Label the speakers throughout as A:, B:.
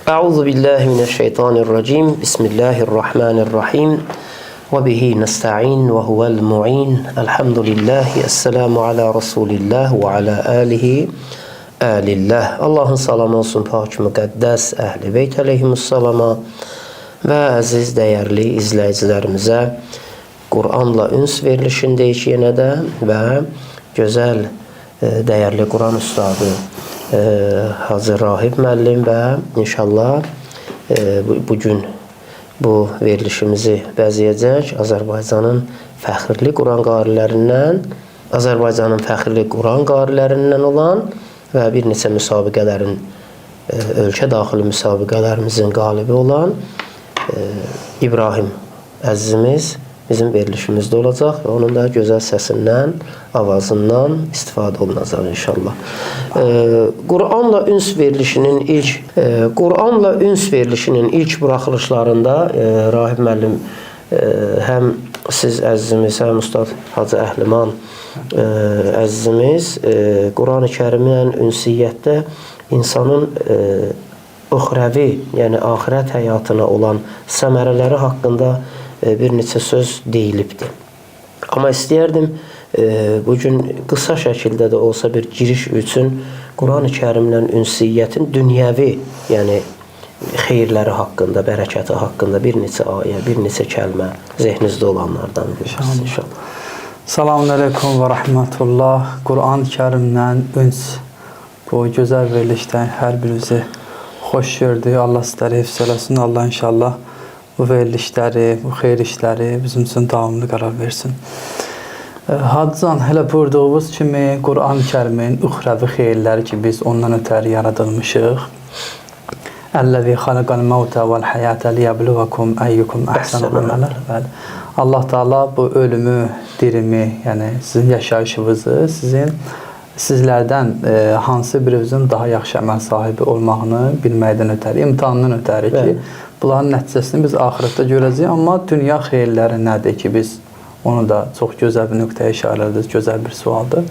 A: Euzubillahimineşşeytanirracim. Bismillahirrahmanirrahim. Ve bihi nesta'in ve huvel mu'in. Elhamdülillahi. Esselamu ala Resulillah ve ala alihi alillah. Allah'ın salamı olsun pak müqəddəs Əhl-i Beyt əleyhimussalama və əziz, dəyərli izləyicilərimizə Qur'anla üns verilişindəyik yenə də və gözəl, dəyərli Qur'an ustadı Hacı Rahib müəllim və inşallah bugün bu verilişimizi bəzəyəcək Azərbaycanın fəxrli Qur'an qarilərindən olan və bir neçə müsabiqələrin, ölkə daxili müsabiqələrimizin qalibi olan İbrahim əzizimiz bizim verilişimizdə olacaq və onun da gözəl səsindən, avazından istifadə olunacaq inşallah. Qur'anla üns verilişinin ilk buraxılışlarında Rahib müəllim həm siz əzizimiz, həm Ustad Hacı Əhliman əzizimiz Quran-ı Kərimlə ünsiyyətdə insanın uxrəvi, yəni axirət həyatına olan səmərələri haqqında bir neçə söz deyilibdir. Amma istəyərdim bugün qısa şəkildə də olsa bir giriş üçün Quran-ı Kərimlə ünsiyyətin dünyəvi, yəni xeyirləri haqqında, bərəkəti haqqında bir neçə ayə, bir neçə kəlmə zehninizdə olanlardan bilirsiniz inşallah.
B: Selamun aleyküm və rəhmətullah. Quran-ı Kərimlə üns bu gözəl verilişdən hər birinizi xoş gördük. Allah sizləri hifz eləsin. Allah inşallah bu verilişləri, bu xeyir işləri bizim üçün davamlı qərar versin. Hacıcan, hələ buyurduğumuz kimi Quran-ı Kərimin uxrəvi xeyirləri ki, biz ondan ötəri yaradılmışıq. Əlləzi xalaqal mevtə vəl həyətə liyəbluvakum əyyukum əhsənu əmələ. Allah Teala bu ölümü, dirimi, yəni sizin yaşayışınızı, sizlərdən hansı birinizin daha yaxşı əməl sahibi olmağını bilməkdən ötəri, imtihandan ötəri ki, bunların nəticəsini biz axirətdə görəcəyik. Amma dünya xeyirləri nədir ki, biz onu da çox gözəl bir nöqtəyə işarə edirik, gözəl bir sualdır,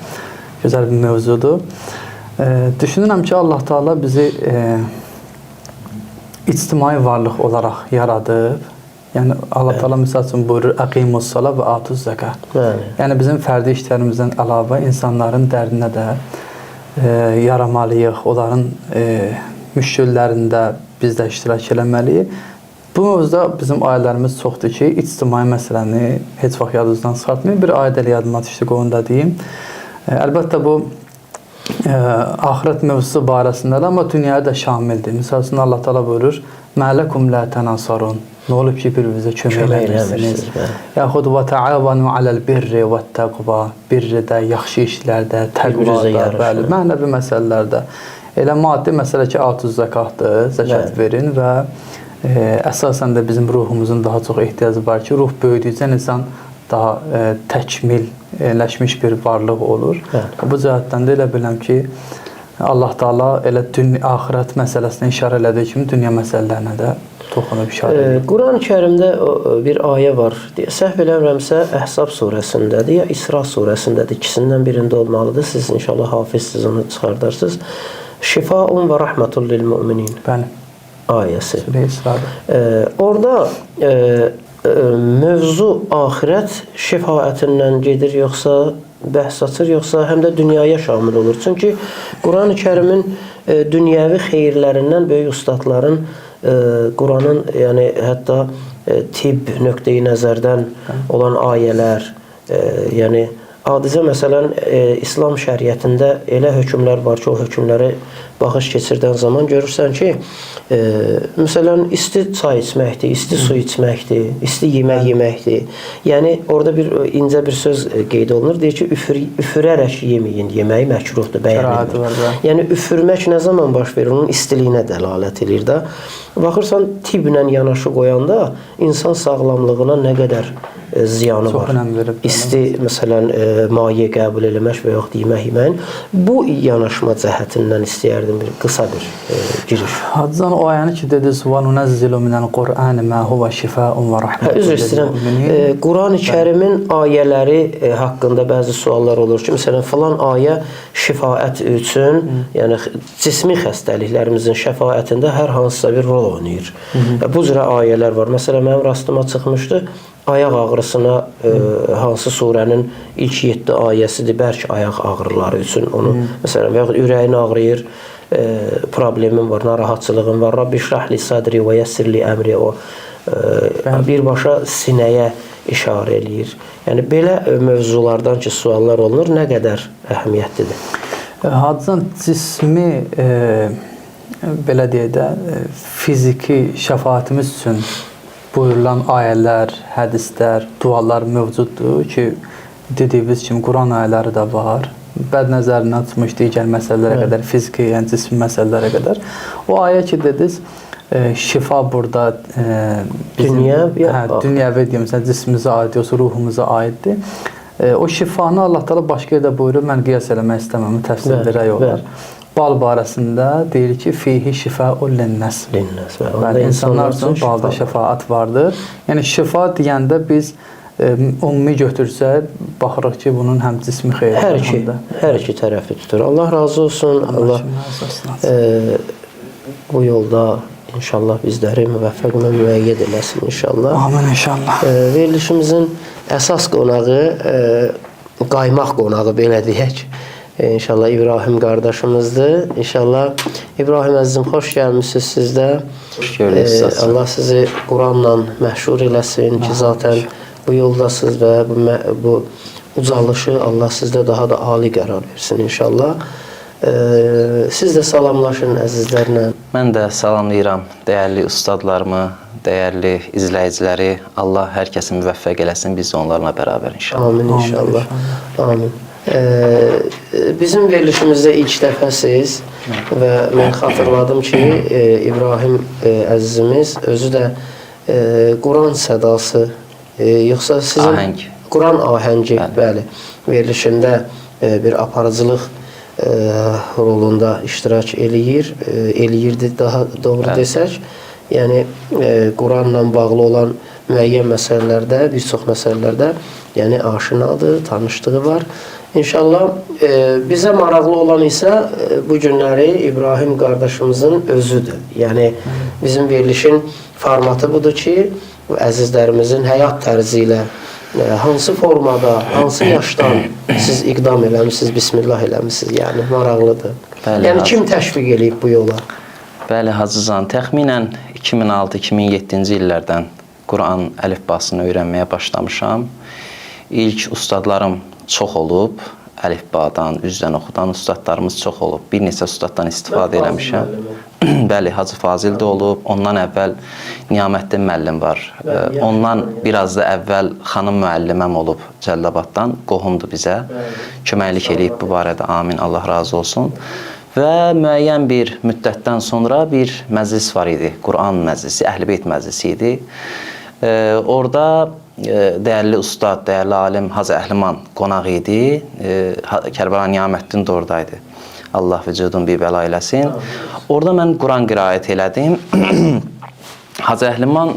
B: gözəl bir mövzudur. Düşünürəm ki, Allah Teala bizi ictimai varlıq olaraq yaradıb. Yəni Allah Teala misal üçün buyurur: "Əqimus salat və atuz zəkat." Yəni bizim fərdi işlərimizdən əlavə insanların dərdinə də yaramalıyıq, onların müşkillərində biz də iştirak eləməliyik. Bu mövzuda bizim ayələrimiz çoxdur ki, ictimai məsələni heç vaxt yadınızdan çıxartmayın. Bir ayə də yadıma düşdü, onu da deyim. Əlbəttə bu axirət mövzusu barəsində də, amma dünyaya da şamildir. Misal üçün Allah Teala buyurur: "Mələkum la tanasarun." Nə olub ki, bir-birinizə kömək eləyirsiniz. Yaxud və təavanu aləl birri və təqva. Birridə, yaxşı işlərdə, təqvada, bəli, mənəvi məsələlərdə. Elə maddi məsələ ki, atuz zəkatdır, zəkat verin və əsasən də bizim ruhumuzun daha çox ehtiyacı var ki, ruh böyüdükcə insan daha təkmilləşmiş bir varlıq olur. Bu cəhətdən də elə biləm ki, Allah Teala elə axirət məsələsinə işarə elədiyi kimi dünya məsələlərinə də toxunub işarə edir.
A: Quran-ı Kərimdə bir ayə var. Səhv eləmirəmsə Əhzab surəsindədir ya İsra surəsindədir. İkisindən birində olmalıdır. Siz inşallah hafizsiz, onu çıxardarsınız. Şifaun və rəhmətun lil müminin.
B: Bəli.
A: Ayəsi.
B: Surə İsra'da.
A: Orada mövzu axirət şifaətindən gedir, yoxsa bəhs açır, yoxsa həm də dünyaya şamil olur. Çünki Quran-ı Kərimin dünyəvi xeyirlərindən böyük ustadların Quranın, yəni hətta tibb nöqteyi nəzərdən olan ayələr, yəni adicə məsələn İslam şəriətində elə hökmlər var ki, o hökmləri baxış keçirdən zaman görürsən ki, məsələn isti çay içməkdir, isti su içməkdir, isti yemək yeməkdir. Yəni orada bir incə bir söz qeyd olunur, deyir ki, üfürərək yeməyin, yeməyi məkruhdur, bəyənilmir. Yəni üfürmək nə zaman baş verir? Onun istiliyinə dəlalət edir də. Baxırsan tibblə yanaşı qoyanda insan sağlamlığına nə qədər ziyanı var. İsti məsələn maye qəbul eləmək və yaxud yemək. Bu yanaşma cəhətindən istəyərdim bir qısa bir giriş.
B: Haccan o ayəni ki dediniz və nunəzzilu minəl Qur'an ma huwa şifaun və rahmetun.
A: Üzr istəyirəm. Qurani-Kərimin ayələri haqqında bəzi suallar olur ki, məsələn falan ayə şifaət üçün, yəni cismi xəstəliklərimizin şəfaətində hər hansısa bir rol oynayır. Bu cür ayələr var. Məsələn mənim rastıma çıxmışdı. Ayaq ağrısına hansı surənin ilk 7 ayəsidir, bərk ayaq ağrıları üçün onu, məsələn, və yaxud ürəyin ağrıyır, problemin var, narahatçılığın var, Rabbi şrahli sadri və yəssirli əmri, o birbaşa sinəyə işarə eləyir. Yəni, belə mövzulardan ki, suallar olunur, nə qədər əhəmiyyətlidir?
B: Haccan, cismi, belə deyək də, fiziki şəfaatimiz üçün buyurulan ayələr, hədislər, dualar mövcuddur ki, dediyimiz kimi Quran ayələri də var. Bəd nəzərindən tutmuş digər məsələlərə qədər, fiziki, yəni cismi məsələlərə qədər. O ayə ki, dediniz, şifa burada dünyəvi deyəmsən, cismimizə aid, yoxsa ruhumuza aiddir. O şifanı Allah Teala başqa yerdə buyurur, mən qiyas eləmək istəməm, təfsir verək olar. Bal barəsində deyir ki, fihi şifəul linnəs. İnsanlar üçün balda şəfaat vardır. Yəni, şifa deyəndə biz ümumi götürsək, baxırıq ki, bunun həm cismi xeyri.
A: Hər iki tərəfi tutur. Allah razı olsun. Allah bu yolda inşallah bizləri müvəffəq və müəyyəd eləsin inşallah.
B: Amin inşallah.
A: Verilişimizin əsas qonağı, qaymaq qonağı belə deyək. İnşallah İbrahim qardaşımızdır. İnşallah İbrahim əzizim, xoş gəlmişsiniz siz də.
C: Xoş gördük.
A: Allah sizi Quranla məşhur eləsin ki, zaten bu yoldasınız və bu ucalışı Allah sizdə daha da ali qərar versin inşallah. Siz də salamlaşın əzizlərlə.
C: Mən də salamlayıram dəyərli ustadlarımı, dəyərli izləyiciləri. Allah hər kəsi müvəffəq eləsin, biz onlarla bərabər inşallah.
A: Amin inşallah. Amin. Bizim verilişimizdə ilk dəfəsiz və mən xatırladım ki, İbrahim əzizimiz özü də Quran sədası, yoxsa sizin Quran ahəngi, bəli, verilişində bir aparıcılıq rolunda iştirak eləyirdi, daha doğru desək. Yəni, Quranla bağlı olan müəyyən məsələlərdə, bir çox məsələlərdə yəni aşinadır, tanışlığı var. İnşallah bizə maraqlı olan isə bu günləri İbrahim qardaşımızın özüdür. Yəni bizim verilişin formatı budur ki, əzizlərimizin həyat tərzi ilə hansı formada, hansı yaşdan siz iqdam eləmişsiniz, bismillah eləmişsiniz, yəni maraqlıdır. Yəni kim təşviq eləyib bu yola?
C: Bəli, Hacızan, təxminən 2006-2007-ci illərdən Quran əlifbasını öyrənməyə başlamışam. İlk ustadlarım çox olub, əlifbadan, üzdən oxudan ustadlarımız çox olub. Bir neçə ustaddan istifadə eləmişəm. Bəli, Hacı Fazil də olub. Ondan əvvəl Niyaməddin müəllim var. Ondan biraz da əvvəl xanım müəlliməm olub Cəllabaddan. Qohumdur bizə. Köməklik eləyib bu barədə. Amin, Allah razı olsun. Və müəyyən bir müddətdən sonra bir məclis var idi. Quran məclisi, Əhl-i-Beyt məclisi idi. Orada dəyərli ustad, dəyərli alim Hacı Əhliman qonaq idi. Kərbəla Niyaməddin də oradaydı. Allah vücudun bir bəla eləsin. Orada mən Quran qiraət elədim. Hacı Əhliman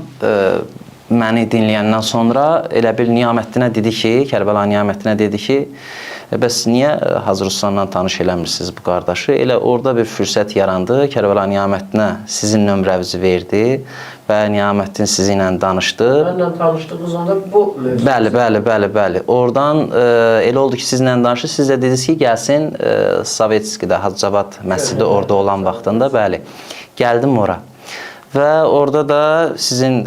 C: məni dinləyəndən sonra elə bir Niyaməddinə dedi ki, Kərbəla Niyaməddinə dedi ki, bəs niyə Hacı Ruslanla tanış eləmirsiniz bu qardaşı? Elə orada bir fürsət yarandı. Kərbəla Niyaməddinə sizin nömrənizi verdi və Niyaməddin sizinlə danışdı.
A: Mənlə tanışdığınız onda bu mövzu.
C: Bəli. Oradan elə oldu ki, sizinlə danışdı. Siz də dediniz ki, gəlsin Sovetskidə, Hacıcavad məscidi orada olan vaxtında. Bəli, gəldim ora. Və orada da sizin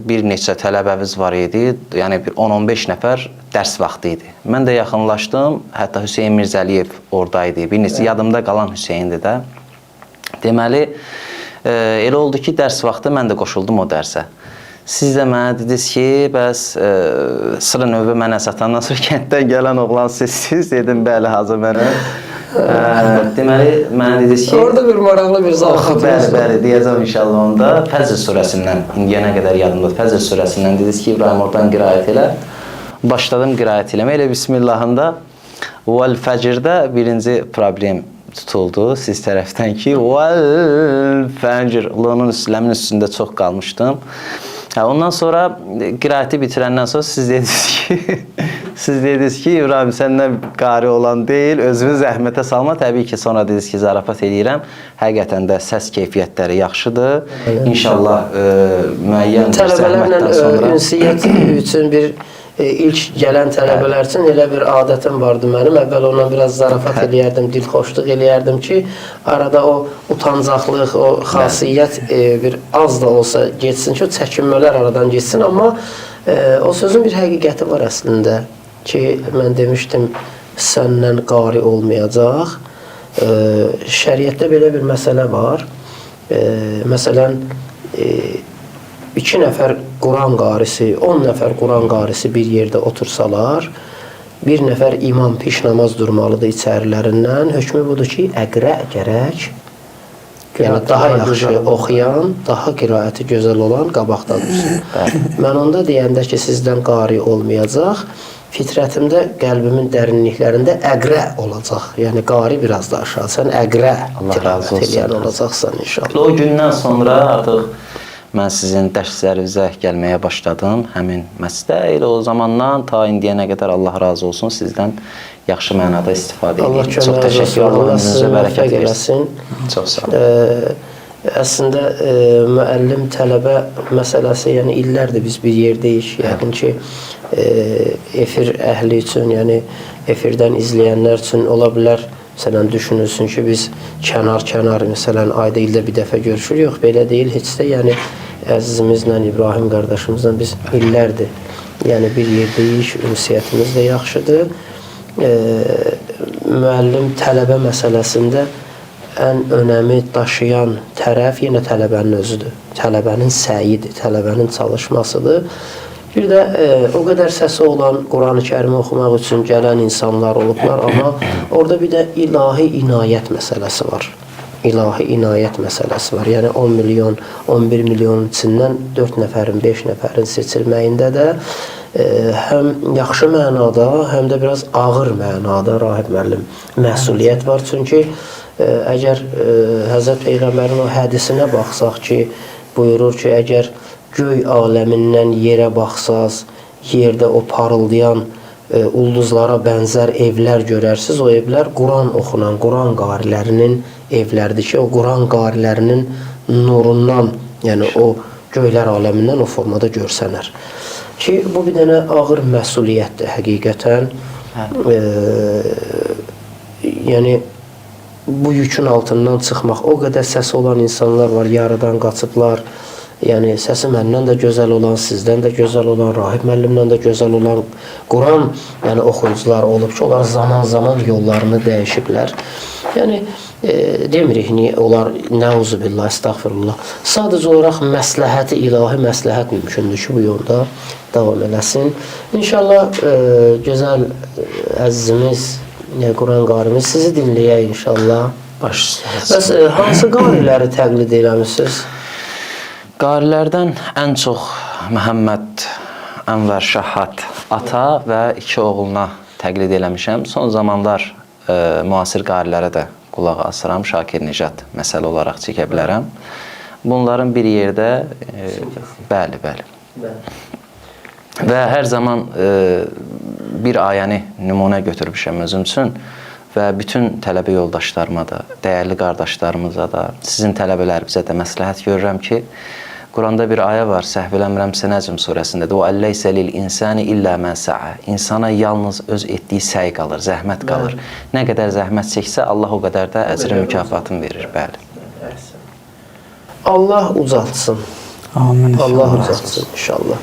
C: bir neçə tələbəviz var idi. Yəni bir 10-15 nəfər dərs vaxtı idi. Mən də yaxınlaşdım, hətta Hüseyn Mirzəliyev oradaydı. Bir neçə yadımda qalan Hüseyndir də. Deməli, elə oldu ki, dərs vaxtı mən də qoşuldum o dərsə. Siz də mənə dediniz ki, bəs sıra növbə mənə satandan sonra kənddən gələn oğlan sizsiz, dedim, bəli, hazır mənə. Deməli, mənə dediniz ki...
A: Orada bir maraqlı bir zalxat var.
C: Bəli, deyəcəm inşallah onda. Fəzl surəsindən, indiyənə qədər yadımda Fəzl surəsindən dediniz ki, İbrahim oradan qiraət elə. Başladım qiraət eləmə, elə Bismillahında. Vəl fəcrdə birinci problem tutuldu siz tərəfdən ki, vəl fəcr, onun ləmin üstündə çox qalmışdım. Ondan sonra qiraəti bitirəndən sonra siz dediniz ki, İbrahim səndən qari olan deyil, özünü zəhmətə salma. Təbii ki, sonra dediniz ki, zarafat edirəm. Həqiqətən də səs keyfiyyətləri yaxşıdır. İnşallah müəyyən bir zəhmətdən sonra...
A: Tələbələrlə ünsiyyət üçün bir ilk gələn tələbələr üçün elə bir adətim vardı mənim. Əvvəl ona biraz zarafat eləyərdim, dilxoşluq eləyərdim ki, arada o utancaqlıq, o xasiyyət bir az da olsa geçsin ki, o çəkinmələr aradan geçsin. Amma o sözün bir həqiqəti var əslində ki, mən demişdim, səndən qari olmayacaq. Şəriətdə belə bir məsələ var. Məsələn, 2 nəfər Quran qarisi, 10 nəfər Quran qarisi bir yerdə otursalar, bir nəfər imam piş namaz durmalıdır içərilərindən. Hökmü budur ki, əqrə gərək, yəni daha yaxşı oxuyan, daha qiraəti gözəl olan qabaqda dursun. Mən onda deyəndə ki, sizdən qari olmayacaq, fitrətimdə, qəlbimin dərinliklərində əqrə olacaq. Yəni qari biraz da aşağı. Sən əqrə tilavət eləyən olacaqsan inşallah.
C: O gündən sonra artıq mən sizin dərslərinizə gəlməyə başladım, həmin məsələ. Elə o zamandan ta indiyənə qədər Allah razı olsun, sizdən yaxşı mənada istifadə edir. Çox təşəkkür ederim, ömrünüzə bərəkət versin. Çox sağ olun.
A: Əslində, müəllim tələbə məsələsi, yəni illərdir biz bir yerdəyik. Yəqin ki, efir əhli üçün, yəni efirdən izləyənlər üçün ola bilər. Məsələn, düşünülsün ki, biz kənar-kənar, məsələn, ayda ildə bir dəfə görüşür. Yox, belə deyil, heç də, yəni, əzizimizlə, İbrahim qardaşımızla biz illərdir. Yəni, bir yerdəyik, ünsiyyətimiz də yaxşıdır. Müəllim tələbə məsələsində ən önəmi daşıyan tərəf yenə tələbənin özüdür. Tələbənin səyidir, tələbənin çalışmasıdır. Bir də o qədər səsi olan Quran-ı Kərimi oxumaq üçün gələn insanlar olublar, amma orada bir də ilahi inayət məsələsi var. İlahi inayət məsələsi var. Yəni 10 milyon, 11 milyon içindən 4 nəfərin, 5 nəfərin seçilməyində də həm yaxşı mənada, həm də biraz ağır mənada Rahib müəllim məsuliyyət var. Çünki əgər Həzrət Peyğəmbərin o hədisinə baxsaq ki, buyurur ki, əgər göy aləmindən yerə baxsaz, yerdə o parıldayan ulduzlara bənzər evlər görərsiniz. O evlər Quran oxunan, Quran qarilərinin evlərdir ki, o Quran qarilərinin nurundan, yəni o göylər aləmindən o formada görsənər. Ki, bu bir dənə ağır məsuliyyətdir həqiqətən. Yəni, bu yükün altından çıxmaq, o qədər səsi olan insanlar var, yarıdan qaçıblar. Yəni, səsi məndən də gözəl olan, sizdən də gözəl olan, Rahib müəllimdən də gözəl olan Quran oxuyucular olub ki, onlar zaman-zaman yollarını dəyişiblər. Yəni, demirik, onlar nəuzubillah, estağfirullah. Sadəcə olaraq məsləhəti, ilahi məsləhət mümkündür ki, bu yolda davam eləsin. İnşallah, gözəl əzizimiz, Quran qarimiz sizi dinləyək inşallah. Bəs hansı qariləri təqlid eləmişsiniz?
C: Qarilərdən ən çox Məhəmməd Ənvər Şahat ata və 2 oğluna təqlid eləmişəm. Son zamanlar müasir qarilərə də qulaq asıram, Şakir Nicat məsələ olaraq çəkə bilərəm. Bunların bir yerdə, bəli. Və hər zaman bir ayəni nümunə götürmüşəm özüm üçün və bütün tələbə yoldaşlarıma da, dəyərli qardaşlarımıza da, sizin tələbələrimizə də məsləhət görürəm ki, Quranda bir ayə var, səhv eləmirəmsə Nəcm surəsindədir. O əlləyisə lil insani illə mə səə. İnsana yalnız öz etdiyi səy qalır, zəhmət qalır. Nə qədər zəhmət çəksə, Allah o qədər də əcrin mükafatını verir, bəli.
A: Allah ucaltsın.
B: Amin
A: Allah
B: inşallah.
A: uzatsın inşallah.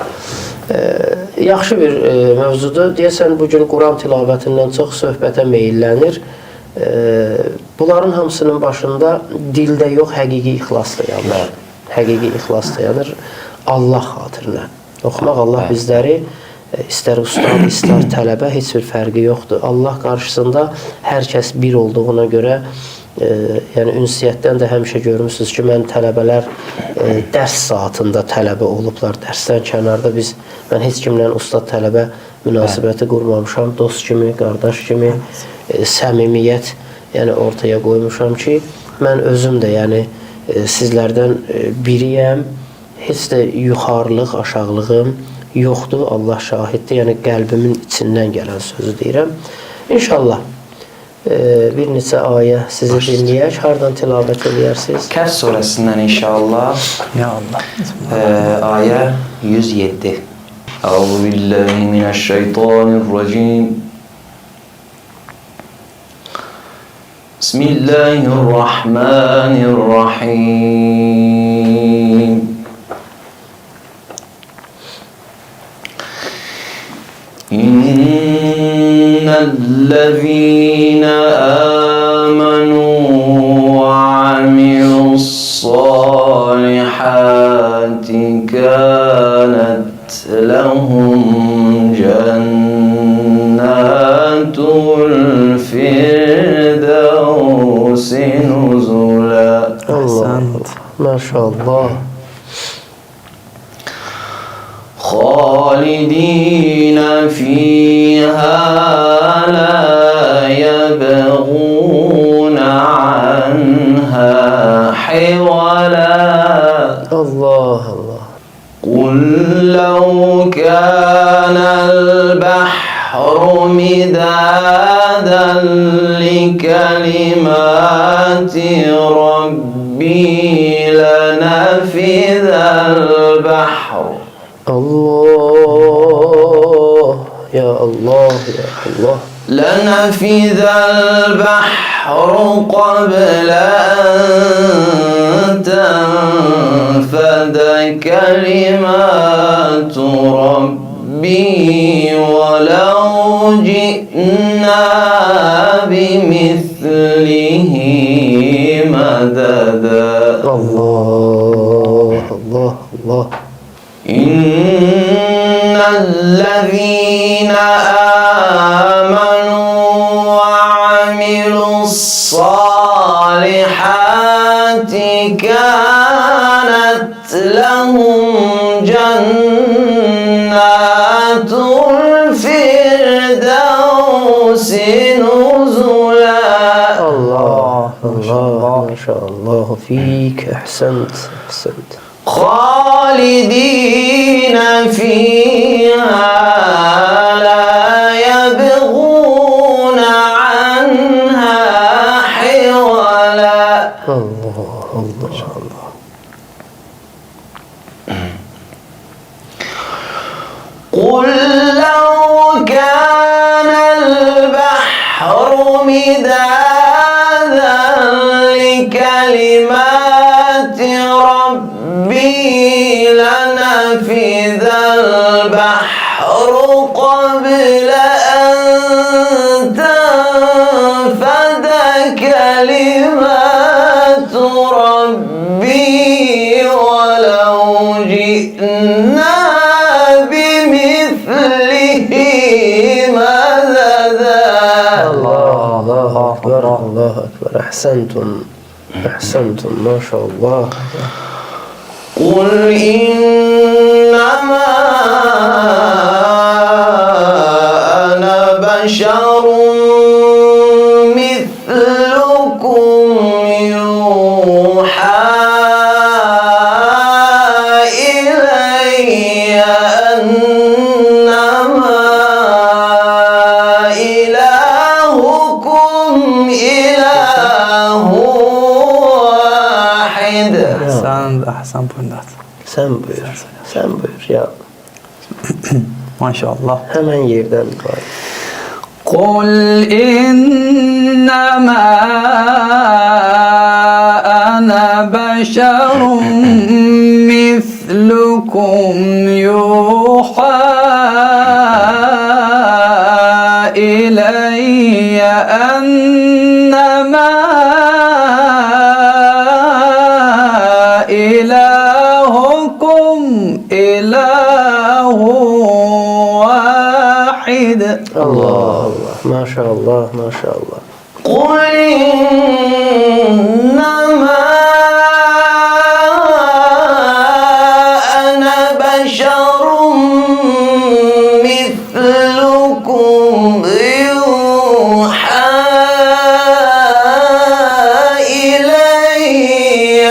A: Yaxşı bir mövzudur. Deyəsən bugün Quran tilavətindən çox söhbətə meyillənir. Bunların hamısının başında dildə yox, həqiqi ixlas dayanır. Həqiqi ixlas dayanır. Allah xatirinə. Oxumaq Allah bizləri istər ustad, istər tələbə heç bir fərqi yoxdur. Allah qarşısında hər kəs bir olduğuna görə yəni ünsiyyətdən də həmişə görmüsünüz ki, mən tələbələr dərs saatında tələbə olublar. Dərsdən kənarda mən heç kimlə ustad tələbə münasibəti qurmamışam. Dost kimi, qardaş kimi səmimiyyət yəni ortaya qoymuşam ki, mən özüm də yəni sizlərdən biriyəm. Heç də yuxarılıq, aşağılığım yoxdur. Allah şahiddir. Yəni qəlbimin içindən gələn sözü deyirəm. İnşallah bir neçə ayə sizi dinləyək. Hardan tilavət edərsiniz?
C: Kəhf surəsindən inşallah.
B: Ya Allah.
C: Ayə 107. Əuzu billahi mineşşeytanirracim. Bismillahirrahmanirrahim. İnnellezîne âmenû ve amilussâlihâti kânet lehum cennâtul firdevsi nuzulâ.
A: Allah, maşallah.
C: خالدين فيها لا يبغون عنها حولا.
A: Allah, Allah.
C: قل لو كان البحر مدادا لكلمات ربي لنفذ البحر.
A: Allah, ya Allah, ya Allah.
C: لنفذ البحر قبل أن تنفد كلمات ربي ولو جئنا بمثله مددا.
A: Allah, Allah, Allah.
C: إن الذين آمنوا وعملوا الصالحات كانت لهم جنات الفردوس نزلا.
A: Allah, Allah, maşallah fik, ahsant, ahsant.
C: خالدين فيها لا يبغون عنها حولا.
A: Allah, Allah, Allah.
C: قل لو كان البحر مدادا لكلمات ربي لنفذ البحر قبل أن تنفد كلمات ربي ولو جئنا بمثله مددا.
A: الله أكبر، الله أكبر. أحسنتم، أحسنتم، ما شاء الله.
C: قل إنما أنا بشر مثلكم يوحى إلي أنما إلهكم إله واحد.
B: Ahsan buyurun.
A: Sen buyur, sen buyur ya.
B: Maşallah.
A: Hemen yerden var.
B: قل إنما أنا بشر مثلكم مثلكم يوحى إلي أنما إلهكم إله واحد.
A: الله الله ما شاء الله ما شاء الله.
C: قل إنما أنا بشر مثلكم يوحى إلي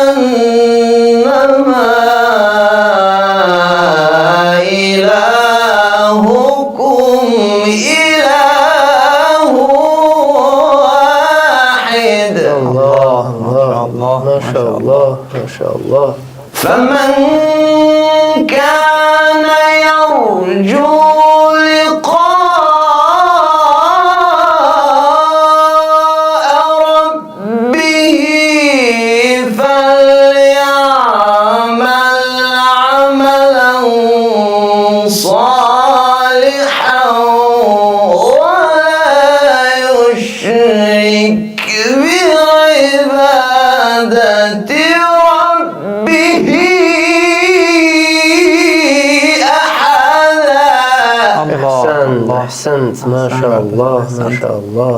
C: أنما إلهكم إله واحد.
A: الله الله ما شاء الله ما شاء الله.
C: فمن كان يرجو لقاء ربه فليعمل عملا صالحا ولا يشرك بعبادة ربه أحدا.
A: أحسنت أحسنت ما شاء الله ما شاء الله.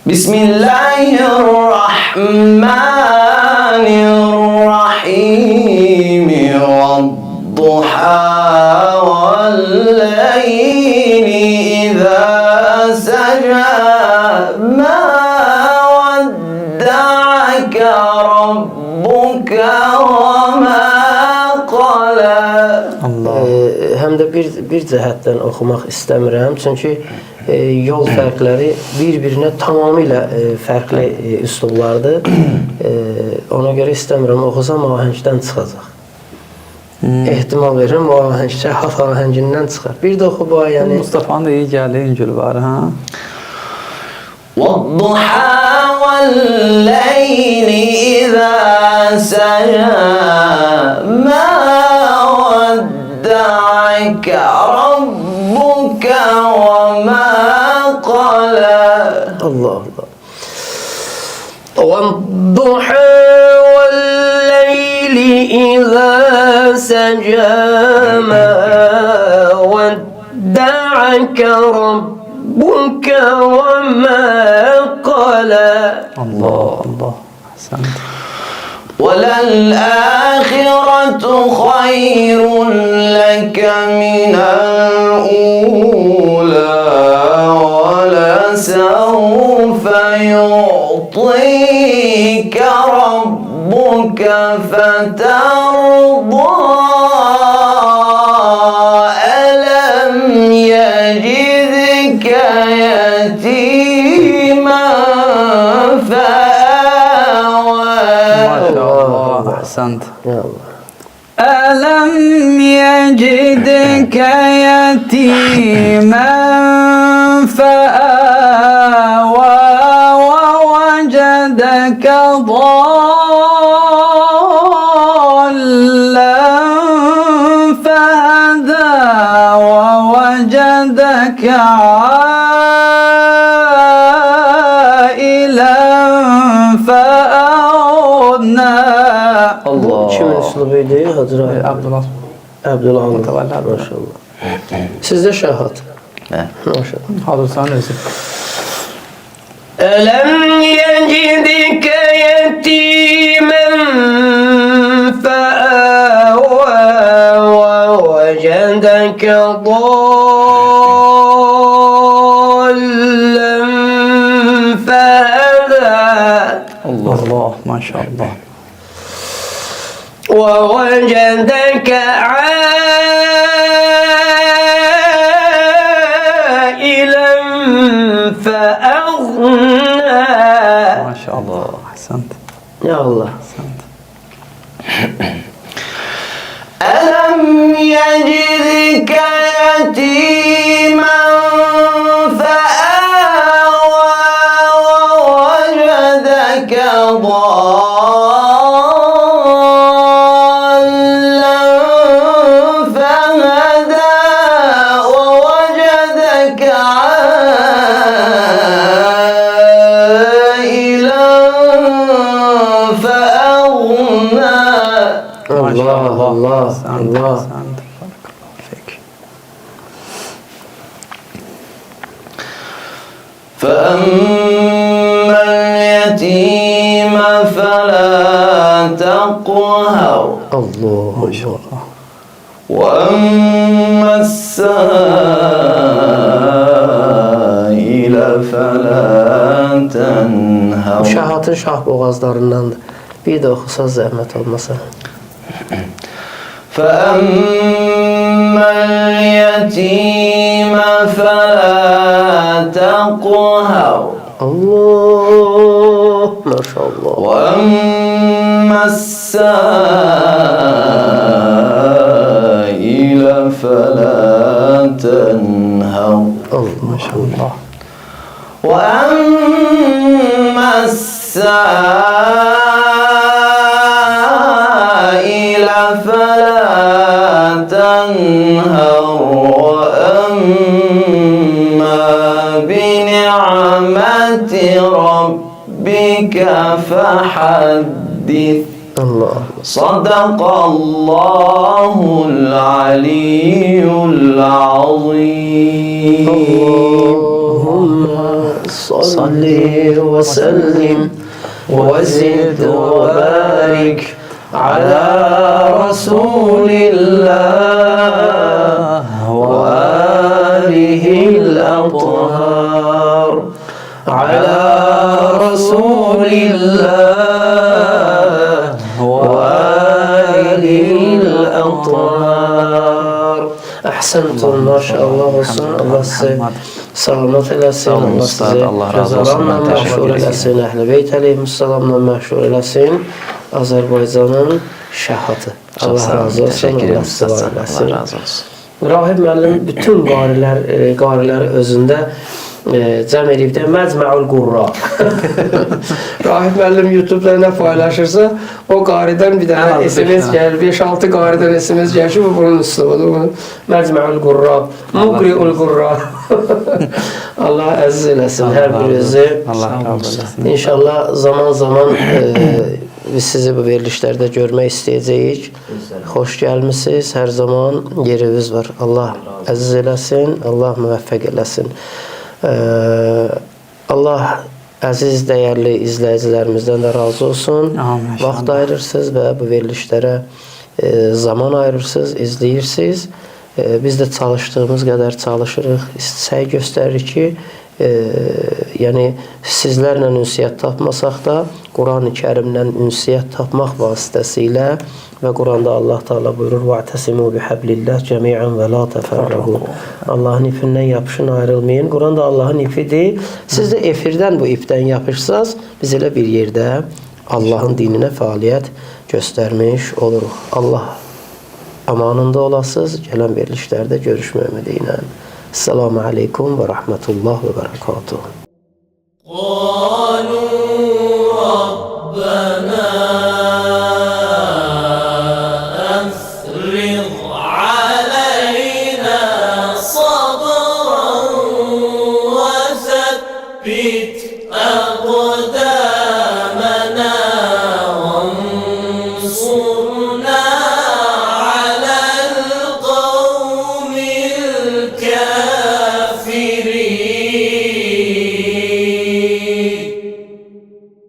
C: بسم الله الرحمن الرحيم والضحى والليل إذا سجى ما ودعك ربك وما قلى.
A: Həm də bir cəhətdən oxumaq istəmirəm. Çünki yol fərqləri bir-birinə tamamilə fərqli üslublardır. Ona görə istəmirəm oxusam ahəngdən çıxacaq. Ehtimal verirəm o ahəngcə hal ahəngindən çıxar. Bir də oxu bu ayəni.
B: Mustafa'nın da iyi gəldi İncil var ha.
C: والضحى والليل إذا سجى ما ودعك ربك وما قلى.
A: الله الله. والضحى والليل إذا سجى ما ودعك ربك وما قلى.
B: الله الله أحسنت.
C: وللآخرة خير لك من الأولى ولسوف يعطيك ربك فترضى. ألم يجدك يتيما فآوى.
B: ما شاء الله أحسنت.
A: يا الله.
B: ألم يجدك يتيما فآوى ووجدك ضالا فهدى ووجدك عائلا فأغنى.
A: Bu kimin üslubuydu Hacı Rahim?
B: Abdullah.
A: Abdullah Hanım.
B: Mütevalli Abdullah.
A: Maşallah. Sizdə şahat.
C: Hə.
A: Maşallah.
B: Hazırsan özü.
A: ألم يجدك يتيما فآوى ووجدك ضالا فهدى
B: Allah maşallah.
A: ووجدك عائلا فأغنى.
B: Maşallah. Ahsant.
A: يا الله.
B: Ahsant.
C: ألم يجدك يتيما فآوى ووجدك ضالا
B: Maşallah.
A: Allah,
B: Ahsant,
A: Allah.
B: ahsant. Barakallahu fik.
C: فأما اليتيم فلا تقهر
A: Allah.
B: Maşallah.
C: وأما السائل فلا تنهر
A: Şahatın şah boğazlarındandır. Bir de oxusa zəhmət olmasa.
C: فأما اليتيم فلا تقهر
A: Allah. Maşallah.
C: وأما السائل فلا تنهر
A: Allah.
B: Maşallah.
C: وأما السائل فلا تنهر وأما بنعمة ربك فحدث
A: Allah.
C: صدق الله العلي العظيم
A: Allahümme salli ve sellim ve zid ve barik ala Resulillah ve alihil athar ala Resulillah ve alihil athar. Ahsentum, maşallah olsun. Allah size selamet eləsin.
C: olun
A: Allah
C: ustad,
A: sizi
C: Allah razı olsun.
A: gözəlanla
C: Mən təşəkkür
A: məşhur
C: edirəm.
A: eləsin. Əhl-i Beyt əleyhissalamla məşhur eləsin. Azərbaycanın şəhatı. Allah
C: sağ olun,
A: razı olsun.
C: təşəkkür
A: Allah
C: edirəm
A: sizi
C: ustad.
A: var
C: Allah
A: eləsin.
C: razı olsun.
A: Rahib müəllim bütün qariləri özündə cəm edib də Məcməul Qurra. Rahib müəllim YouTube-da nə paylaşırsa, o qaridən bir dənə
B: Ən az
A: SMS
B: beş dənə.
A: gəlir, 5-6 qaridən SMS gəlir ki, bu bunun üslubudur. Məcməul Qurra, Muqriul Qurra. Allah əziz eləsin hər birinizi.
B: Allah razı olsun.
A: İnşallah zaman biz sizi bu verilişlərdə görmək istəyəcəyik. Xoş gəlmisiniz. Hər zaman yeriniz var. Allah əziz eləsin, Allah müvəffəq eləsin. Allah əziz, dəyərli izləyicilərimizdən də razı olsun.
B: Amin.
A: Vaxt ayırırsınız və bu verilişlərə zaman ayırırsınız, izləyirsiniz. Biz də çalışdığımız qədər çalışırıq, səy göstəririk ki, yəni sizlərlə ünsiyyət tapmasaq da Quran-ı Kərimlə ünsiyyət tapmaq vasitəsilə və Quranda Allah Teala buyurur: "Va'tasimu bihablillah cemi'an və la təfərrəqu." Allahın ipindən yapışın, ayrılmayın. Quranda Allahın ipidir. Siz də efirdən bu ipdən yapışsaz, biz elə bir yerdə Allahın dininə fəaliyyət göstərmiş oluruq. Allah amanında olasınız. Gələn verilişlərdə görüşmək ümidi ilə. Esselamu aleykum və rahmetullah və berekatuhu.